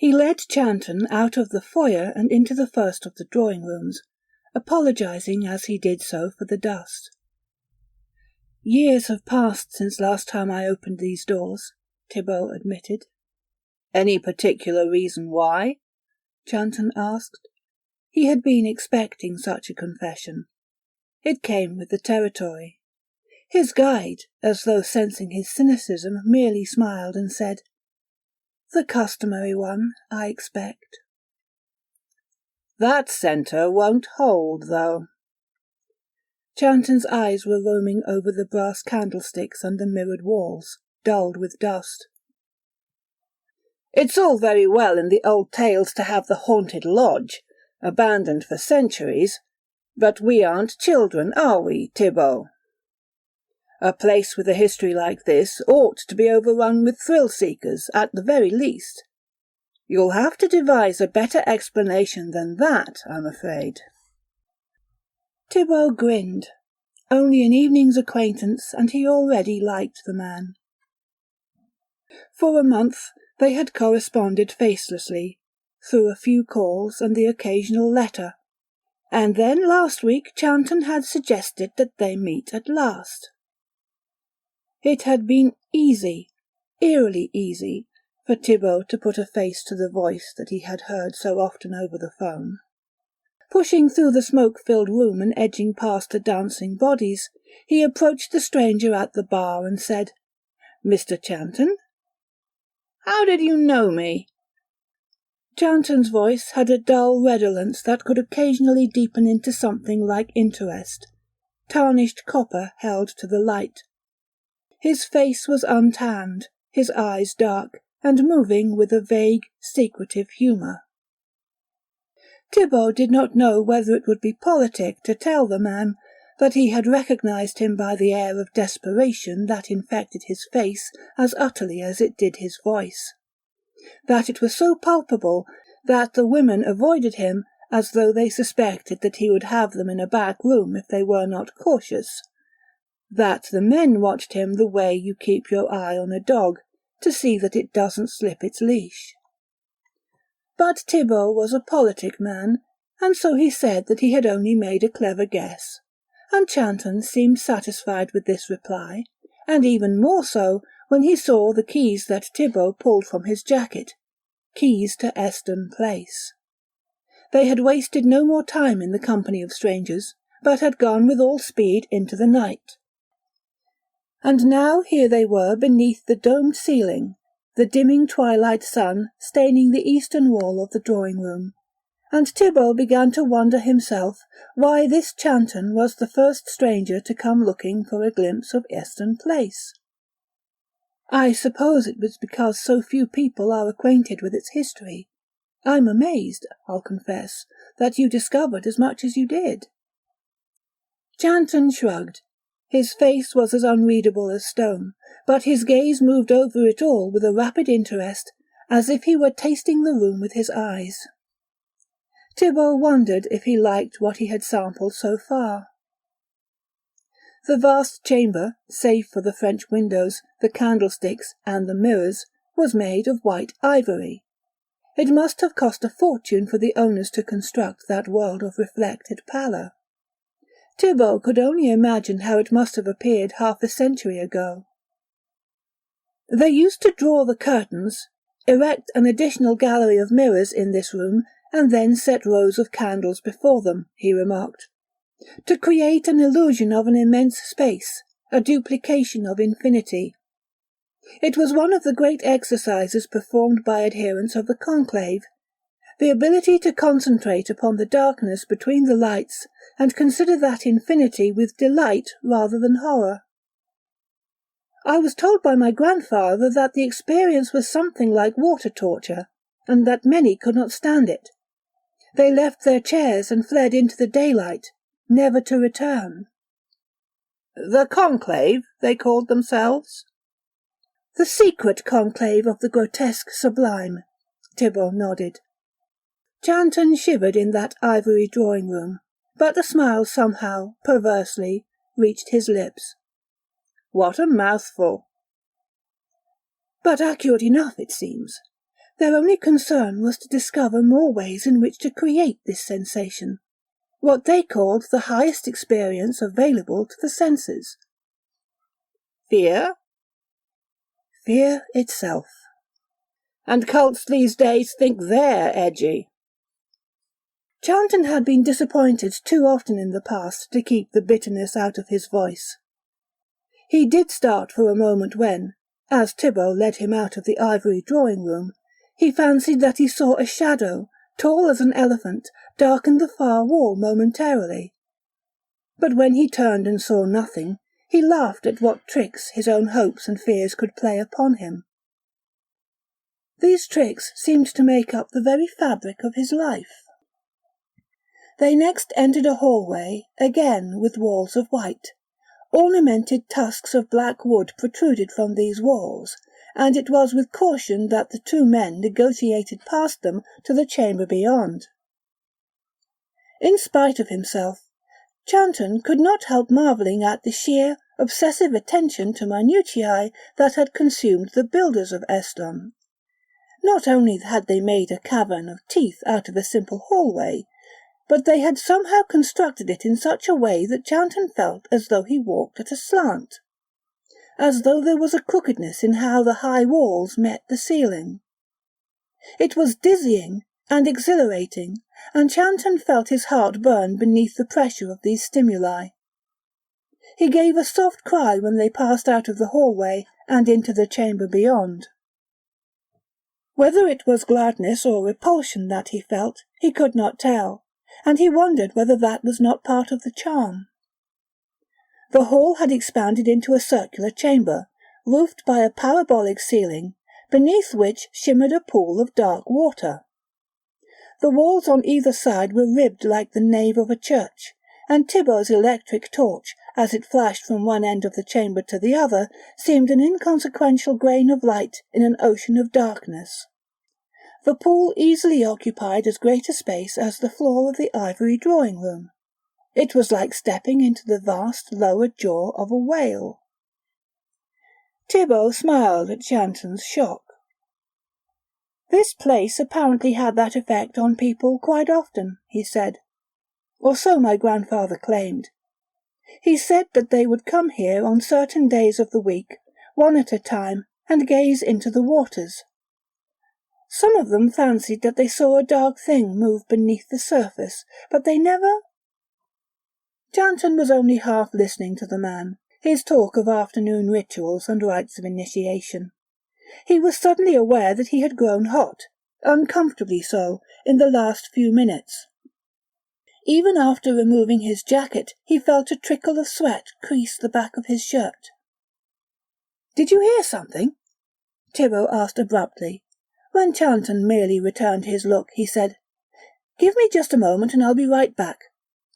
He led Chanton out of the foyer and into the first of the drawing-rooms, apologising as he did so for the dust. "Years have passed since last time I opened these doors," Thibault admitted. "Any particular reason why?" Chanton asked. He had been expecting such a confession. It came with the territory. His guide, as though sensing his cynicism, merely smiled and said, "The customary one, I expect." "That centre won't hold, though." Chanton's eyes were roaming over the brass candlesticks and the mirrored walls, dulled with dust. "It's all very well in the old tales to have the haunted lodge, abandoned for centuries, but we aren't children, are we, Thibault? A place with a history like this ought to be overrun with thrill-seekers, at the very least. You'll have to devise a better explanation than that, I'm afraid." Thibault grinned. Only an evening's acquaintance, and he already liked the man. For a month they had corresponded facelessly, through a few calls and the occasional letter, and then last week Chanton had suggested that they meet at last. It had been easy, eerily easy, for Thibault to put a face to the voice that he had heard so often over the phone. Pushing through the smoke-filled room and edging past the dancing bodies, he approached the stranger at the bar and said, "Mr. Chanton?" "How did you know me?" Chanton's voice had a dull redolence that could occasionally deepen into something like interest, tarnished copper held to the light. His face was untanned, his eyes dark, and moving with a vague, secretive humour. Thibault did not know whether it would be politic to tell the man that he had recognized him by the air of desperation that infected his face as utterly as it did his voice. That it was so palpable that the women avoided him as though they suspected that he would have them in a back room if they were not cautious. That the men watched him the way you keep your eye on a dog, to see that it doesn't slip its leash. But Thibault was a politic man, and so he said that he had only made a clever guess, and Chanton seemed satisfied with this reply, and even more so when he saw the keys that Thibault pulled from his jacket, keys to Eston Place. They had wasted no more time in the company of strangers, but had gone with all speed into the night. And now here they were beneath the domed ceiling, the dimming twilight sun staining the eastern wall of the drawing-room, and Thibault began to wonder himself why this Chanton was the first stranger to come looking for a glimpse of Eston Place. "I suppose it was because so few people are acquainted with its history. I'm amazed, I'll confess, that you discovered as much as you did." Chanton shrugged. His face was as unreadable as stone, but his gaze moved over it all with a rapid interest, as if he were tasting the room with his eyes. Thibault wondered if he liked what he had sampled so far. The vast chamber, save for the French windows, the candlesticks, and the mirrors, was made of white ivory. It must have cost a fortune for the owners to construct that world of reflected pallor. Thibault could only imagine how it must have appeared half a century ago. They used to draw the curtains, erect an additional gallery of mirrors in this room, and then set rows of candles before them, he remarked, to create an illusion of an immense space, a duplication of infinity. It was one of the great exercises performed by adherents of the conclave, the ability to concentrate upon the darkness between the lights and consider that infinity with delight rather than horror. I was told by my grandfather that the experience was something like water torture, and that many could not stand it. They left their chairs and fled into the daylight, never to return. The conclave, they called themselves? The secret conclave of the grotesque sublime, Thibault nodded. Chanton shivered in that ivory drawing-room, but the smile somehow, perversely, reached his lips. What a mouthful! But accurate enough, it seems. Their only concern was to discover more ways in which to create this sensation, what they called the highest experience available to the senses. Fear? Fear itself. And cults these days think they're edgy. Chanton had been disappointed too often in the past to keep the bitterness out of his voice. He did start for a moment when, as Thibaut led him out of the ivory drawing-room, he fancied that he saw a shadow, tall as an elephant, darken the far wall momentarily. But when he turned and saw nothing, he laughed at what tricks his own hopes and fears could play upon him. These tricks seemed to make up the very fabric of his life. They next entered a hallway, again with walls of white. Ornamented tusks of black wood protruded from these walls, and it was with caution that the two men negotiated past them to the chamber beyond. In spite of himself, Chanton could not help marvelling at the sheer, obsessive attention to minutiae that had consumed the builders of Eston. Not only had they made a cavern of teeth out of a simple hallway, but they had somehow constructed it in such a way that Chanton felt as though he walked at a slant, as though there was a crookedness in how the high walls met the ceiling. It was dizzying and exhilarating, and Chanton felt his heart burn beneath the pressure of these stimuli. He gave a soft cry when they passed out of the hallway and into the chamber beyond. Whether it was gladness or repulsion that he felt, he could not tell, and he wondered whether that was not part of the charm. The hall had expanded into a circular chamber, roofed by a parabolic ceiling, beneath which shimmered a pool of dark water. The walls on either side were ribbed like the nave of a church, and Thibaut's electric torch, as it flashed from one end of the chamber to the other, seemed an inconsequential grain of light in an ocean of darkness. The pool easily occupied as great a space as the floor of the ivory drawing-room. It was like stepping into the vast lower jaw of a whale. Thibaut smiled at Chanton's shock. This place apparently had that effect on people quite often, he said. Or so my grandfather claimed. He said that they would come here on certain days of the week, one at a time, and gaze into the waters. Some of them fancied that they saw a dark thing move beneath the surface, but they never— Chanton was only half listening to the man, his talk of afternoon rituals and rites of initiation. He was suddenly aware that he had grown hot, uncomfortably so, in the last few minutes. Even after removing his jacket, he felt a trickle of sweat crease the back of his shirt. "Did you hear something?" Thibaut asked abruptly. When Chanton merely returned his look, he said, "Give me just a moment and I'll be right back.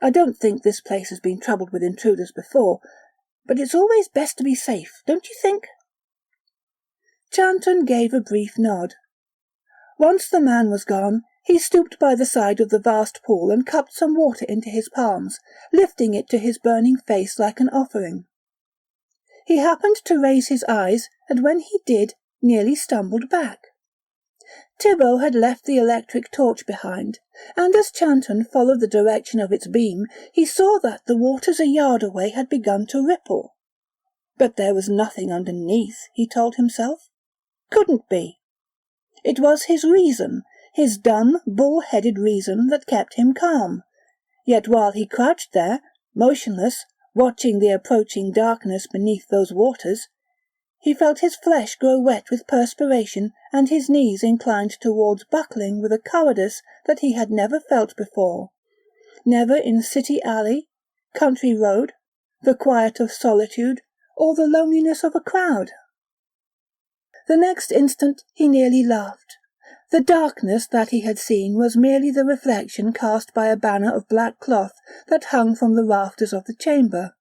I don't think this place has been troubled with intruders before, but it's always best to be safe, don't you think?" Chanton gave a brief nod. Once the man was gone, he stooped by the side of the vast pool and cupped some water into his palms, lifting it to his burning face like an offering. He happened to raise his eyes, and when he did, nearly stumbled back. Thibaut had left the electric torch behind, and as Chanton followed the direction of its beam, he saw that the waters a yard away had begun to ripple. But there was nothing underneath, he told himself. Couldn't be. It was his reason, his dumb, bull-headed reason, that kept him calm. Yet while he crouched there, motionless, watching the approaching darkness beneath those waters, he felt his flesh grow wet with perspiration and his knees inclined towards buckling with a cowardice that he had never felt before, never in city alley, country road, the quiet of solitude, or the loneliness of a crowd. The next instant he nearly laughed. The darkness that he had seen was merely the reflection cast by a banner of black cloth that hung from the rafters of the chamber.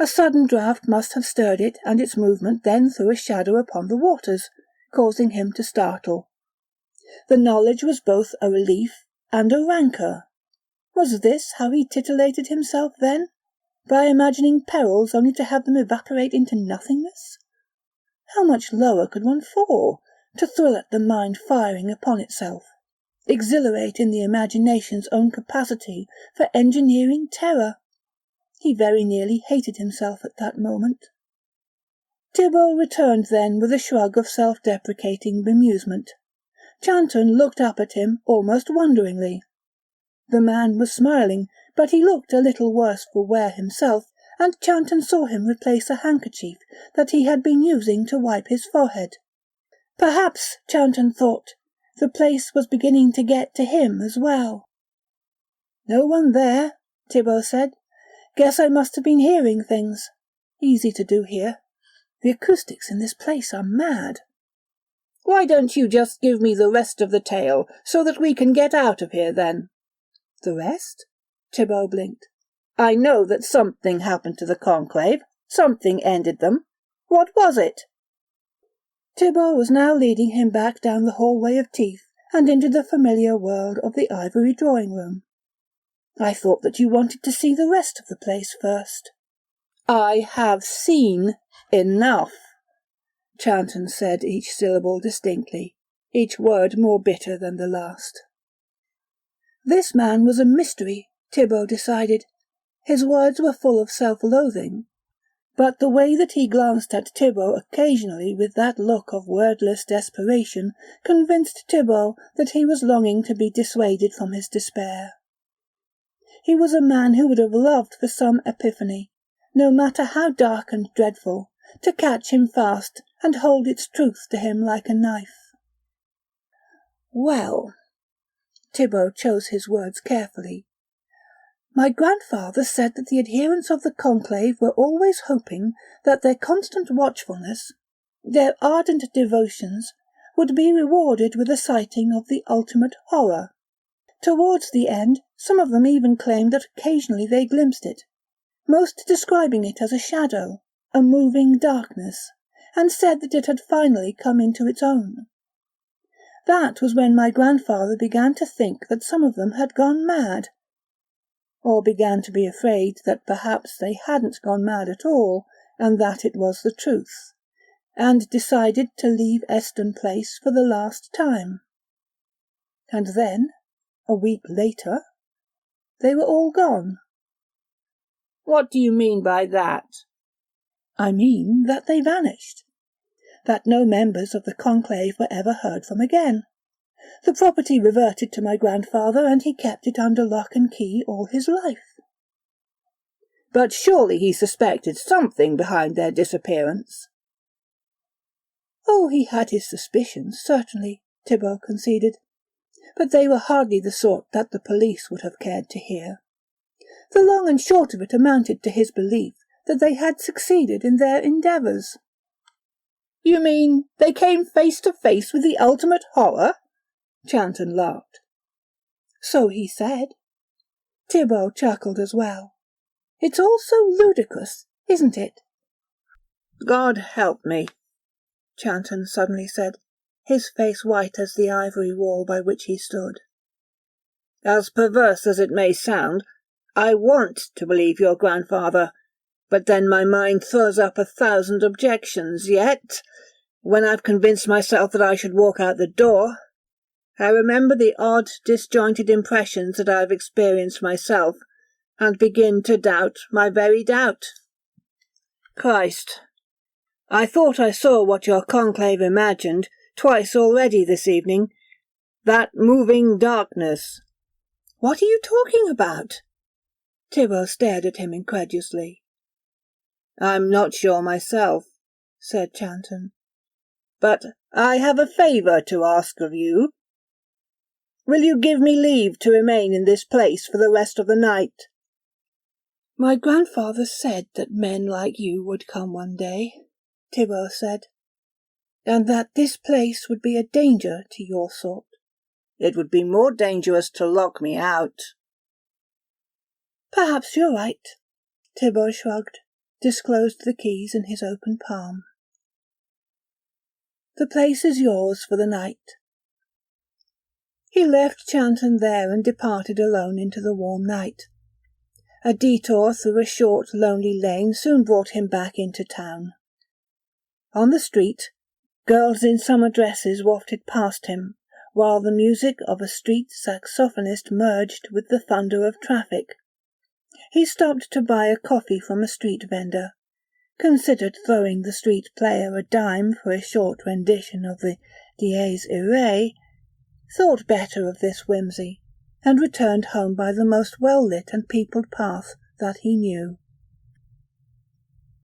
A sudden draught must have stirred it, and its movement then threw a shadow upon the waters, causing him to startle. The knowledge was both a relief and a rancour. Was this how he titillated himself then, by imagining perils only to have them evaporate into nothingness? How much lower could one fall, to thrill at the mind firing upon itself, exhilarate in the imagination's own capacity for engineering terror. He very nearly hated himself at that moment. Thibault returned then with a shrug of self-deprecating bemusement. Chanton looked up at him almost wonderingly. The man was smiling, but he looked a little worse for wear himself, and Chanton saw him replace a handkerchief that he had been using to wipe his forehead. Perhaps, Chanton thought, the place was beginning to get to him as well. "No one there," Thibault said. "Guess I must have been hearing things. Easy to do here. The acoustics in this place are mad." "Why don't you just give me the rest of the tale, so that we can get out of here then?" "The rest?" Thibault blinked. "I know that something happened to the conclave. Something ended them. What was it?" Thibault was now leading him back down the hallway of teeth and into the familiar world of the ivory drawing-room. "I thought that you wanted to see the rest of the place first." "I have seen enough," Chanton said each syllable distinctly, each word more bitter than the last. This man was a mystery, Thibault decided. His words were full of self-loathing, but the way that he glanced at Thibault occasionally with that look of wordless desperation convinced Thibault that he was longing to be dissuaded from his despair. He was a man who would have loved for some epiphany, no matter how dark and dreadful, to catch him fast and hold its truth to him like a knife. "Well," Thibault chose his words carefully, "my grandfather said that the adherents of the conclave were always hoping that their constant watchfulness, their ardent devotions, would be rewarded with a sighting of the ultimate horror. Towards the end, some of them even claimed that occasionally they glimpsed it, most describing it as a shadow, a moving darkness, and said that it had finally come into its own. That was when my grandfather began to think that some of them had gone mad, or began to be afraid that perhaps they hadn't gone mad at all, and that it was the truth, and decided to leave Eston Place for the last time. And then, a week later, they were all gone." "What do you mean by that?" "I mean that they vanished. That no members of the conclave were ever heard from again. The property reverted to my grandfather, and he kept it under lock and key all his life." "But surely he suspected something behind their disappearance." "Oh, he had his suspicions, certainly," Thibault conceded, "but they were hardly the sort that the police would have cared to hear. The long and short of it amounted to his belief that they had succeeded in their endeavours." "You mean they came face to face with the ultimate horror?" Chanton laughed. "So he said." Thibault chuckled as well. "It's all so ludicrous, isn't it?" "God help me," Chanton suddenly said, his face white as the ivory wall by which he stood. "As perverse as it may sound, I want to believe your grandfather, but then my mind throws up 1,000 objections, yet, when I've convinced myself that I should walk out the door, I remember the odd, disjointed impressions that I've experienced myself, and begin to doubt my very doubt. Christ, I thought I saw what your conclave imagined twice already this evening, that moving darkness." "What are you talking about?" Thibault stared at him incredulously. "I'm not sure myself," said Chanton, "but I have a favour to ask of you. Will you give me leave to remain in this place for the rest of the night?" "My grandfather said that men like you would come one day," Thibault said, "and that this place would be a danger to your sort." "It would be more dangerous to lock me out." "Perhaps you're right." Thibault shrugged, disclosed the keys in his open palm. "The place is yours for the night." He left Chanton there and departed alone into the warm night. A detour through a short, lonely lane soon brought him back into town. On the street, Girls in summer dresses wafted past him, while the music of a street saxophonist merged with the thunder of traffic. He stopped to buy a coffee from a street vendor, considered throwing the street player a dime for a short rendition of the Dies Irae, thought better of this whimsy, and returned home by the most well-lit and peopled path that he knew.